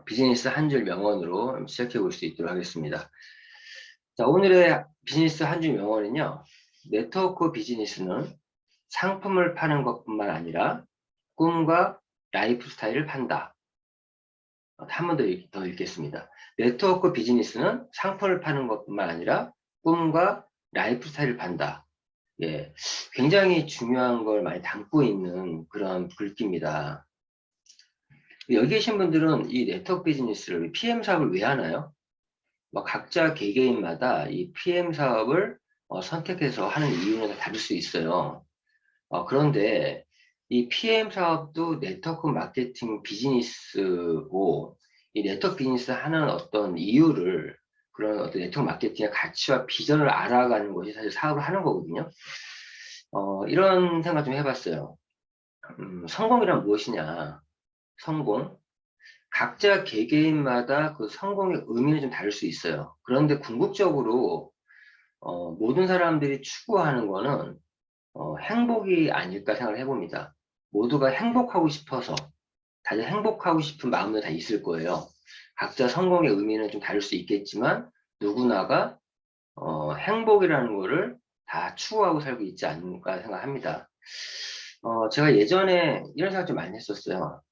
비즈니스 한 줄 명언으로 시작해 볼 수 있도록 하겠습니다. 자, 오늘의 비즈니스 한 줄 명언은요. 네트워크 비즈니스는 상품을 파는 것뿐만 아니라 꿈과 라이프 스타일을 판다. 한 번 더 읽겠습니다. 네트워크 비즈니스는 상품을 파는 것뿐만 아니라 꿈과 라이프 스타일을 판다. 예, 굉장히 중요한 걸 많이 담고 있는 그런 글귀입니다. 여기 계신 분들은 이 네트워크 비즈니스를 PM 사업을 왜 하나요? 뭐 각자 개개인마다 이 PM 사업을 선택해서 하는 이유는 다를 수 있어요. 그런데 이 PM 사업도 네트워크 마케팅 비즈니스고, 이 네트워크 비즈니스 하는 어떤 이유를, 그런 어떤 네트워크 마케팅의 가치와 비전을 알아가는 것이 사실 사업을 하는 거거든요. 이런 생각 좀 해봤어요. 성공이란 무엇이냐? 성공. 각자 개개인마다 그 성공의 의미는 좀 다를 수 있어요. 그런데 궁극적으로 모든 사람들이 추구하는 거는 행복이 아닐까 생각을 해봅니다. 모두가 행복하고 싶어서, 다들 행복하고 싶은 마음도 다 있을 거예요. 각자 성공의 의미는 좀 다를 수 있겠지만 누구나가 행복이라는 거를 다 추구하고 살고 있지 않을까 생각합니다. 제가 예전에 이런 생각 좀 많이 했었어요.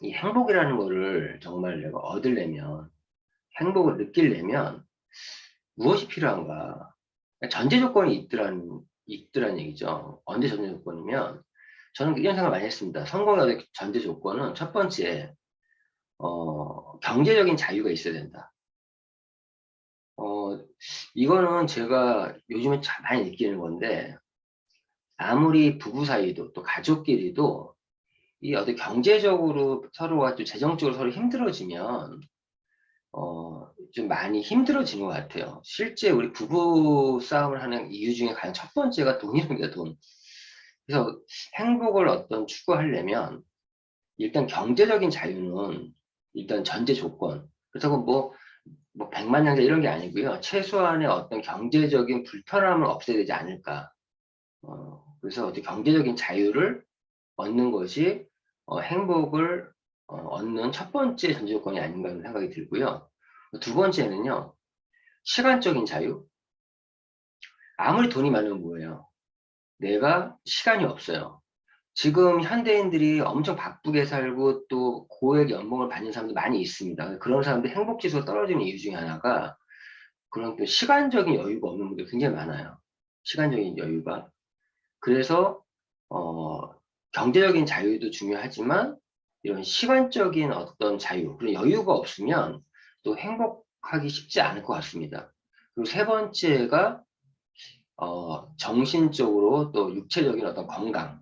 이 행복이라는 거를 정말 내가 얻으려면, 행복을 느끼려면 무엇이 필요한가? 전제 조건이 있더란 얘기죠. 언제 전제 조건이면, 저는 이런 생각 많이 했습니다. 성공의 어떤 전제 조건은 첫 번째, 경제적인 자유가 있어야 된다. 어, 이거는 제가 요즘에 참 많이 느끼는 건데, 아무리 부부 사이도 또 가족끼리도 이 어떤 경제적으로 서로가 또 재정적으로 서로 힘들어지면 좀 많이 힘들어지는 것 같아요. 실제 우리 부부 싸움을 하는 이유 중에 가장 첫 번째가 돈입니다, 돈. 그래서 행복을 어떤 추구하려면 일단 경제적인 자유는 일단 전제 조건. 그렇다고 뭐 백만장자 이런 게 아니고요. 최소한의 어떤 경제적인 불편함을 없애야 되지 않을까. 그래서 어떤 경제적인 자유를 얻는 것이 행복을 얻는 첫 번째 전제 조건이 아닌가 하는 생각이 들고요. 두 번째는요. 시간적인 자유. 아무리 돈이 많으면 뭐예요? 내가 시간이 없어요. 지금 현대인들이 엄청 바쁘게 살고 또 고액 연봉을 받는 사람도 많이 있습니다. 그런 사람들 행복 지수가 떨어지는 이유 중에 하나가 그런 또 시간적인 여유가 없는 분들이 굉장히 많아요. 시간적인 여유가. 그래서 어, 경제적인 자유도 중요하지만 이런 시간적인 어떤 자유, 그런 여유가 없으면 또 행복하기 쉽지 않을 것 같습니다. 그리고 세 번째가 정신적으로 또 육체적인 어떤 건강.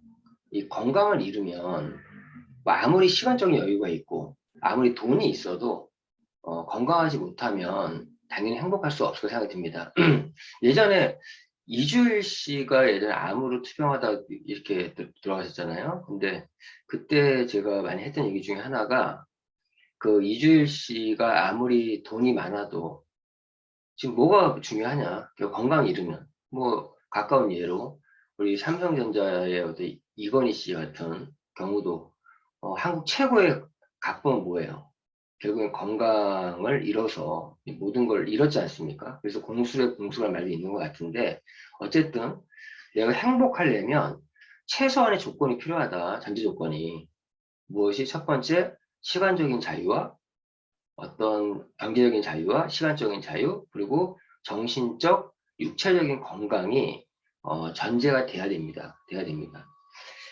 이 건강을 잃으면 뭐 아무리 시간적인 여유가 있고 아무리 돈이 있어도 건강하지 못하면 당연히 행복할 수 없을 생각이 듭니다. 예전에 이주일 씨가 예전에 암으로 투병하다 이렇게 들어가셨잖아요. 근데 그때 제가 많이 했던 얘기 중에 하나가 그 이주일 씨가 아무리 돈이 많아도 지금 뭐가 중요하냐? 건강 잃으면 뭐 가까운 예로 우리 삼성전자의 어떤 이건희 씨 같은 경우도 한국 최고의 각본은 뭐예요? 결국엔 건강을 잃어서 모든 걸 잃었지 않습니까? 그래서 공수의 공수란 말도 있는 것 같은데 어쨌든 내가 행복하려면 최소한의 조건이 필요하다. 전제 조건이 무엇이 첫 번째 시간적인 자유와 어떤 경제적인 자유와 시간적인 자유 그리고 정신적 육체적인 건강이 전제가 돼야 됩니다. 돼야 됩니다.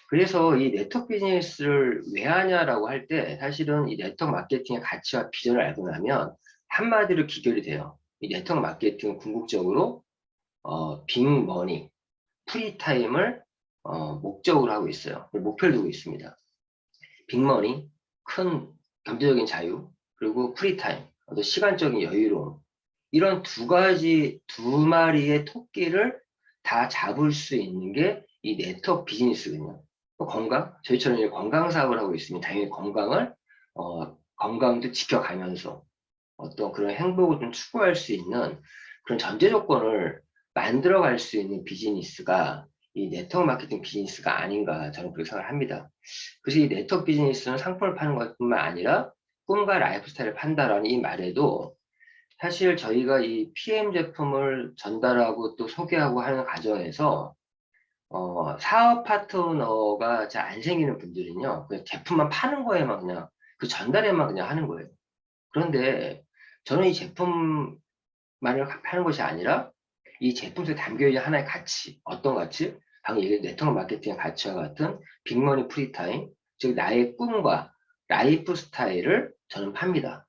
그래서 이 네트워크 비즈니스를 왜 하냐라고 할 때 사실은 이 네트워크 마케팅의 가치와 비전을 알고 나면 한마디로 기결이 돼요. 이 네트워크 마케팅은 궁극적으로 빅머니, 프리타임을 목적으로 하고 있어요. 목표를 두고 있습니다. 빅머니, 큰 경제적인 자유, 그리고 프리타임, 어떤 시간적인 여유로움. 이런 두 마리의 토끼를 다 잡을 수 있는 게 이 네트워크 비즈니스거든요. 또 건강? 저희처럼 이제 건강 사업을 하고 있으면 당연히 건강도 지켜가면서 어떤 그런 행복을 좀 추구할 수 있는 그런 전제 조건을 만들어 갈 수 있는 비즈니스가 이 네트워크 마케팅 비즈니스가 아닌가 저는 그렇게 생각을 합니다. 그래서 이 네트워크 비즈니스는 상품을 파는 것뿐만 아니라 꿈과 라이프 스타일을 판다라는 이 말에도 사실 저희가 이 PM 제품을 전달하고 또 소개하고 하는 과정에서 사업 파트너가 잘 안 생기는 분들은요, 그냥 제품만 파는 거에만 그냥 그 전달에만 그냥 하는 거예요. 그런데 저는 이 제품만을 파는 것이 아니라 이 제품 속에 담겨 있는 하나의 가치, 어떤 가치? 방금 얘기한 네트워크 마케팅의 가치와 같은 빅머니 프리타임, 즉 나의 꿈과 라이프 스타일을 저는 팝니다.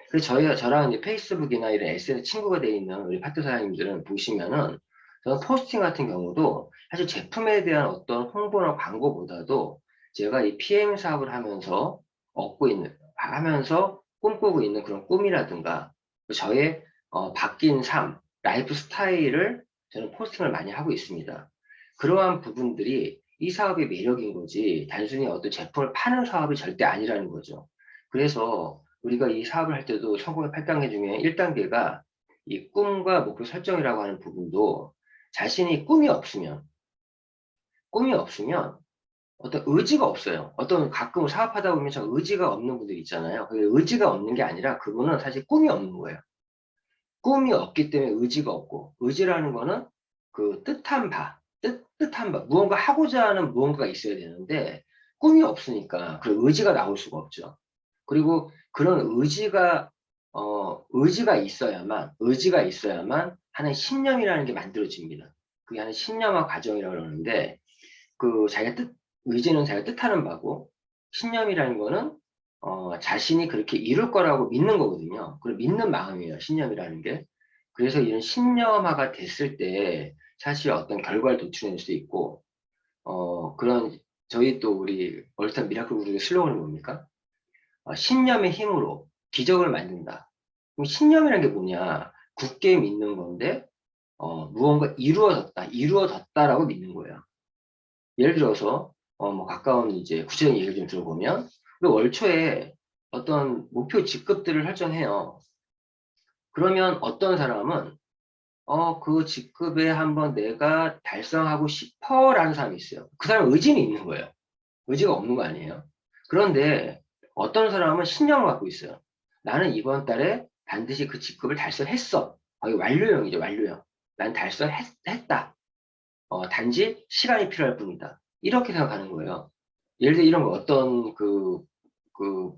그래서 저랑 이제 페이스북이나 이런 SNS 친구가 되어 있는 우리 파트 사장님들은 보시면은 저는 포스팅 같은 경우도 사실 제품에 대한 어떤 홍보나 광고보다도 제가 이 PM 사업을 하면서 하면서 꿈꾸고 있는 그런 꿈이라든가 저의 바뀐 삶, 라이프 스타일을 저는 포스팅을 많이 하고 있습니다. 그러한 부분들이 이 사업의 매력인 거지 단순히 어떤 제품을 파는 사업이 절대 아니라는 거죠. 그래서 우리가 이 사업을 할 때도 성공의 8단계 중에 1단계가 이 꿈과 목표 설정이라고 하는 부분도 자신이 꿈이 없으면 어떤 의지가 없어요. 어떤 가끔 사업하다 보면 저 의지가 없는 분들 있잖아요. 의지가 없는 게 아니라 그분은 사실 꿈이 없는 거예요. 꿈이 없기 때문에 의지가 없고, 의지라는 거는 그 뜻한 바, 무언가 하고자 하는 무언가가 있어야 되는데 꿈이 없으니까 그 의지가 나올 수가 없죠. 그리고 그런 의지가 있어야만 하는 신념이라는 게 만들어집니다. 그게 하는 신념화 과정이라고 그러는데, 그 의지는 자기가 뜻하는 바고, 신념이라는 거는, 자신이 그렇게 이룰 거라고 믿는 거거든요. 그걸 믿는 마음이에요, 신념이라는 게. 그래서 이런 신념화가 됐을 때, 사실 어떤 결과를 도출해낼 수 있고, 저희 또 우리 얼스타 미라클 그룹의 슬로건이 뭡니까? 신념의 힘으로 기적을 만든다. 그럼 신념이라는 게 뭐냐? 굳게 믿는 건데, 무언가 이루어졌다라고 믿는 거예요. 예를 들어서, 뭐 가까운 이제 구체적인 얘기를 좀 들어보면, 월 초에 어떤 목표 직급들을 설정해요. 그러면 어떤 사람은, 그 직급에 한번 내가 달성하고 싶어라는 사람이 있어요. 그 사람 의지는 있는 거예요. 의지가 없는 거 아니에요. 그런데 어떤 사람은 신념을 갖고 있어요. 나는 이번 달에 반드시 그 직급을 달성했어. 이게 완료형이죠, 완료형. 난 달성했다. 단지 시간이 필요할 뿐이다. 이렇게 생각하는 거예요. 예를 들어 이런 거 그,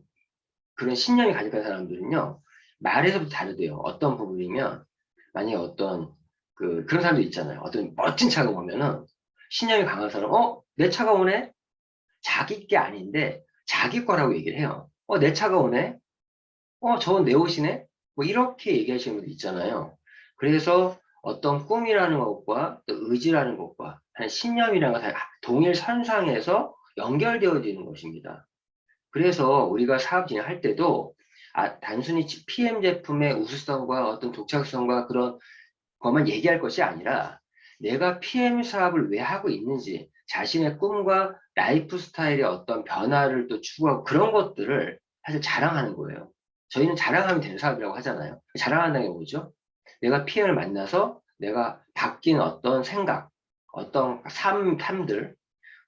그런 신념이 가득한 사람들은요, 말에서부터 다르대요. 어떤 부분이면, 만약에 그런 사람도 있잖아요. 어떤 멋진 차가 오면은, 신념이 강한 사람, 내 차가 오네? 자기 게 아닌데, 자기 거라고 얘기를 해요. 내 차가 오네? 저건 내 옷이네? 뭐, 이렇게 얘기하시는 분들 있잖아요. 그래서 어떤 꿈이라는 것과 또 의지라는 것과 한 신념이라는 것이 동일 선상에서 연결되어지는 것입니다. 그래서 우리가 사업 진행할 때도 단순히 PM 제품의 우수성과 어떤 독창성과 그런 것만 얘기할 것이 아니라 내가 PM 사업을 왜 하고 있는지 자신의 꿈과 라이프 스타일의 어떤 변화를 또 추구하고 그런 것들을 사실 자랑하는 거예요. 저희는 자랑하면 되는 사업이라고 하잖아요. 자랑한다는 게 뭐죠? 내가 PM을 만나서 내가 바뀐 어떤 생각, 어떤 삶들,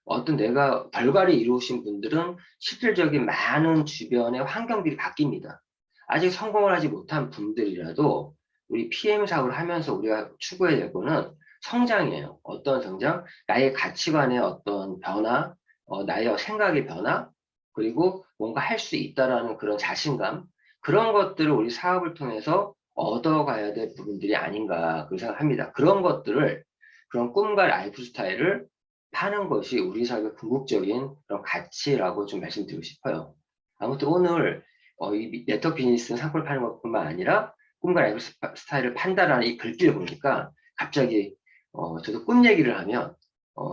어떤 내가 결과를 이루신 분들은 실질적인 많은 주변의 환경들이 바뀝니다. 아직 성공을 하지 못한 분들이라도 우리 PM 사업을 하면서 우리가 추구해야 될 거는 성장이에요. 어떤 성장? 나의 가치관의 어떤 변화, 나의 생각의 변화, 그리고 뭔가 할 수 있다라는 그런 자신감, 그런 것들을 우리 사업을 통해서 얻어가야 될 부분들이 아닌가 그렇게 생각합니다. 그런 꿈과 라이프 스타일을 파는 것이 우리 사회의 궁극적인 그런 가치라고 좀 말씀드리고 싶어요. 아무튼 오늘 이 네트워크 비즈니스는 상품을 파는 것뿐만 아니라 꿈과 라이프 스타일을 판다라는 이 글귀를 보니까 갑자기 저도 꿈 얘기를 하면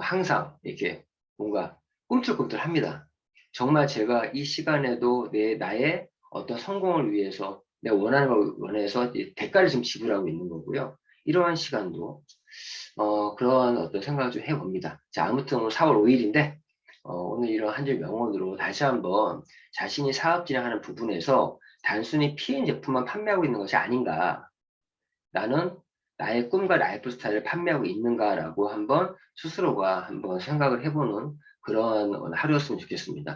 항상 이렇게 뭔가 꿈틀꿈틀합니다. 정말 제가 이 시간에도 나의 어떤 성공을 위해서 내가 원하는 걸 원해서 대가를 좀 지불하고 있는 거고요. 이러한 시간도 그런 어떤 생각을 좀 해봅니다. 자, 아무튼 오늘 4월 5일인데, 오늘 이런 한 줄 명언으로 다시 한번 자신이 사업 진행하는 부분에서 단순히 PM 제품만 판매하고 있는 것이 아닌가. 나는 나의 꿈과 라이프 스타일을 판매하고 있는가라고 한번 스스로가 한번 생각을 해보는 그런 하루였으면 좋겠습니다.